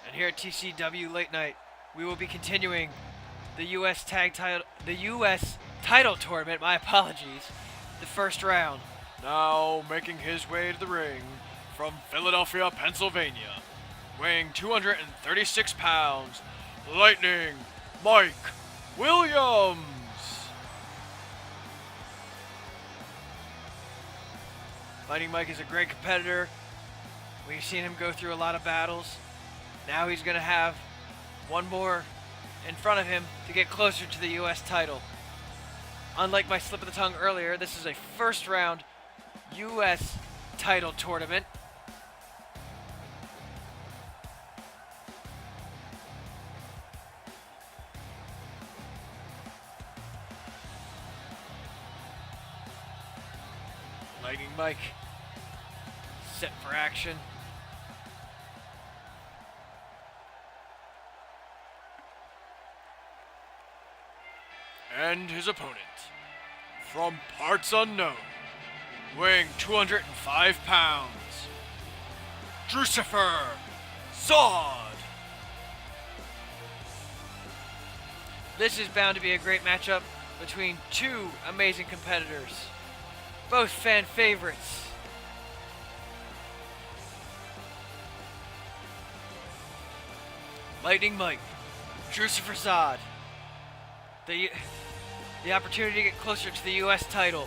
And here at TCW Late Night, we will be continuing the U.S. title tournament. My apologies. The first round. Now making his way to the ring from Philadelphia, Pennsylvania, weighing 236 pounds, Lightning Mike Williams. Lightning Mike is a great competitor. We've seen him go through a lot of battles. Now he's going to have one more in front of him to get closer to the U.S. title. Unlike my slip of the tongue earlier, this is a first round U.S. title tournament. Lightning Mike set for action. And his opponent, from parts unknown, weighing 205 pounds, Drucifer Zod. This is bound to be a great matchup between two amazing competitors, both fan favorites. Lightning Mike, Drucifer Zod. The opportunity to get closer to the U.S. title.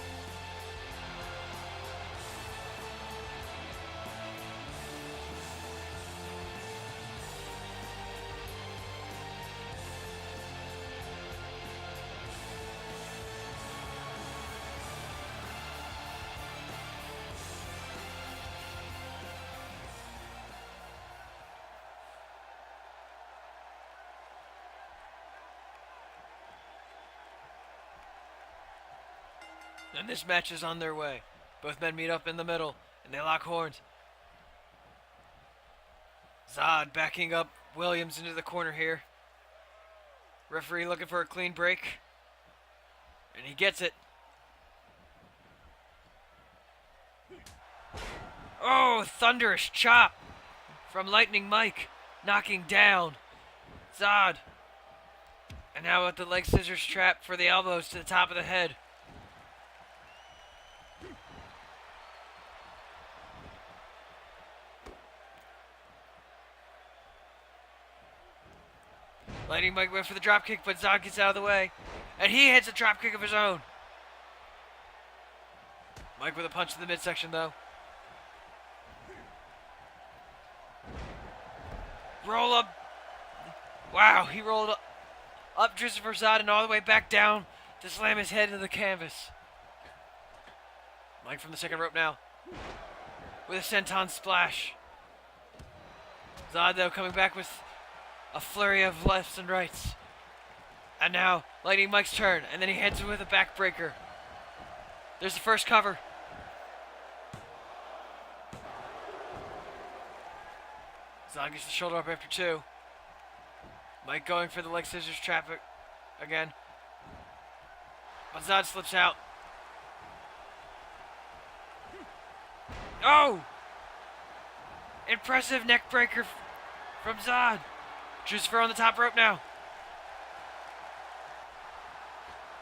And this match is on their way. Both men meet up in the middle, and they lock horns. Zod backing up Williams into the corner here. Referee looking for a clean break. And he gets it. Oh, thunderous chop from Lightning Mike, knocking down Zod. And now with the leg scissors trap for the elbows to the top of the head. Lightning Mike went for the dropkick, but Zod gets out of the way. And he hits a dropkick of his own. Mike with a punch to the midsection, though. Roll up. Wow, he rolled up Drucifer Zod and all the way back down to slam his head into the canvas. Mike from the second rope now. With a senton splash. Zod, though, coming back with a flurry of lefts and rights. And now, Lightning Mike's turn, and then he heads with a backbreaker. There's the first cover. Zod gets the shoulder up after two. Mike going for the leg scissors trap again. But Zod slips out. Oh! Impressive neck breaker from Zod. Drucifer on the top rope now.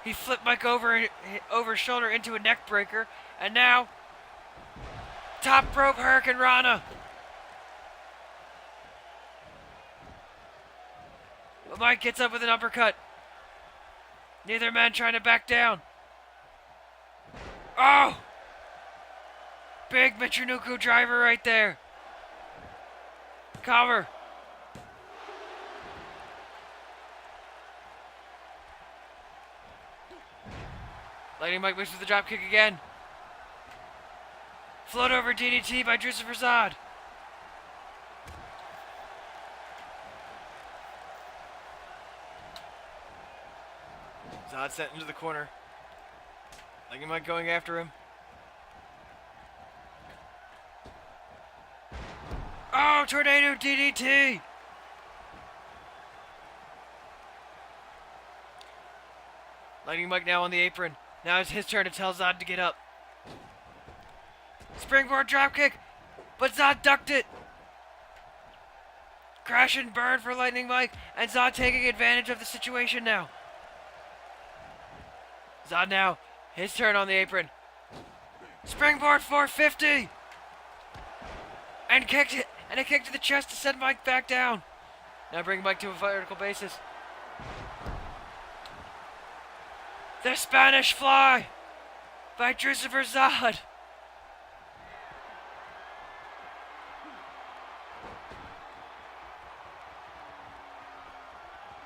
He flipped Mike over his shoulder into a neck breaker, and now top rope Hurricane Rana. But Mike gets up with an uppercut. Neither man trying to back down. Oh! Big Michinoku driver right there. Cover. Lightning Mike moves with the dropkick again. Float over DDT by Drucifer Zod. Zod sent into the corner. Lightning Mike going after him. Oh, tornado DDT! Lightning Mike now on the apron. Now it's his turn to tell Zod to get up. Springboard dropkick, but Zod ducked it. Crash and burn for Lightning Mike, and Zod taking advantage of the situation now. Zod now, his turn on the apron. Springboard 450! And kicked it, and a kick to the chest to send Mike back down. Now bring Mike to a vertical basis. The Spanish Fly by Drucifer Zod.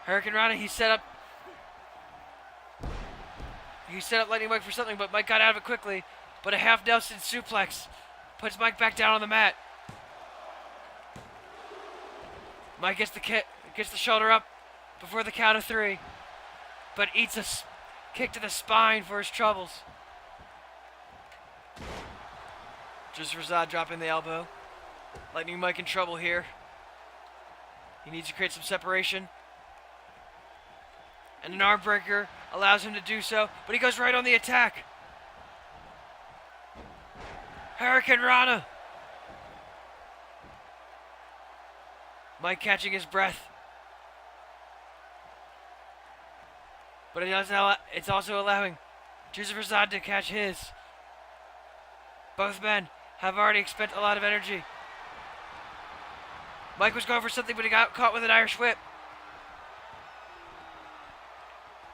Hurricane Rana, he set up Lightning Mike for something, but Mike got out of it quickly. But a half Nelson suplex puts Mike back down on the mat. Mike gets the shoulder up before the count of 3, but eats a kick to the spine for his troubles. Drucifer Zod dropping the elbow. Lightning Mike in trouble here. He needs to create some separation. And an arm breaker allows him to do so, but he goes right on the attack. Hurricane Rana. Mike catching his breath. But it's also allowing Drucifer Zod to catch his. Both men have already spent a lot of energy. Mike was going for something, but he got caught with an Irish whip.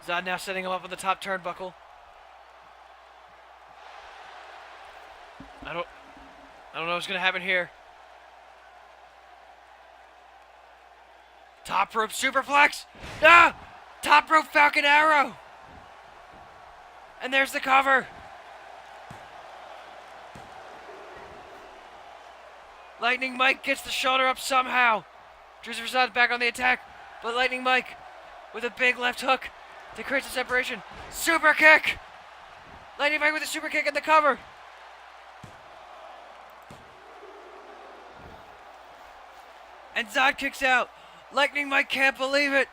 Zod now setting him up on the top turnbuckle. I don't know what's gonna happen here. Top rope superplex. Ah! Top rope Falcon Arrow. And there's the cover. Lightning Mike gets the shoulder up somehow. Drucifer Zod back on the attack, but Lightning Mike with a big left hook to create some separation. Super kick. Lightning Mike with a super kick and the cover. And Zod kicks out. Lightning Mike can't believe it.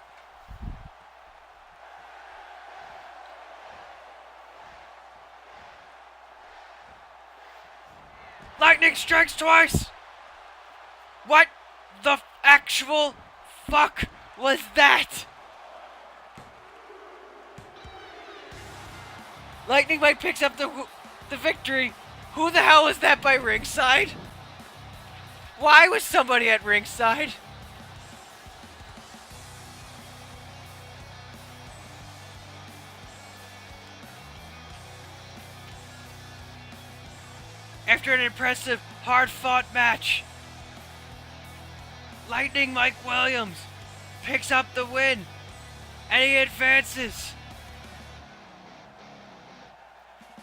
Lightning strikes twice. What the actual fuck was that? Lightning Mike picks up the victory. Who the hell was that by ringside? Why was somebody at ringside? After an impressive, hard-fought match, Lightning Mike Williams picks up the win, and he advances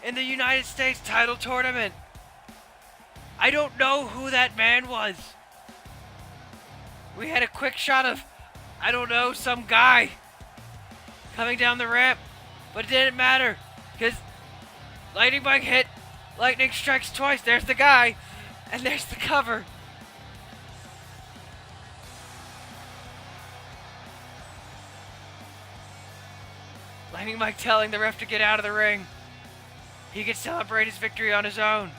in the United States title tournament. I don't know who that man was. We had a quick shot of, I don't know, some guy coming down the ramp, but it didn't matter, because Lightning Mike hit Lightning strikes twice. There's the guy, and there's the cover. Lightning Mike telling the ref to get out of the ring. He can celebrate his victory on his own.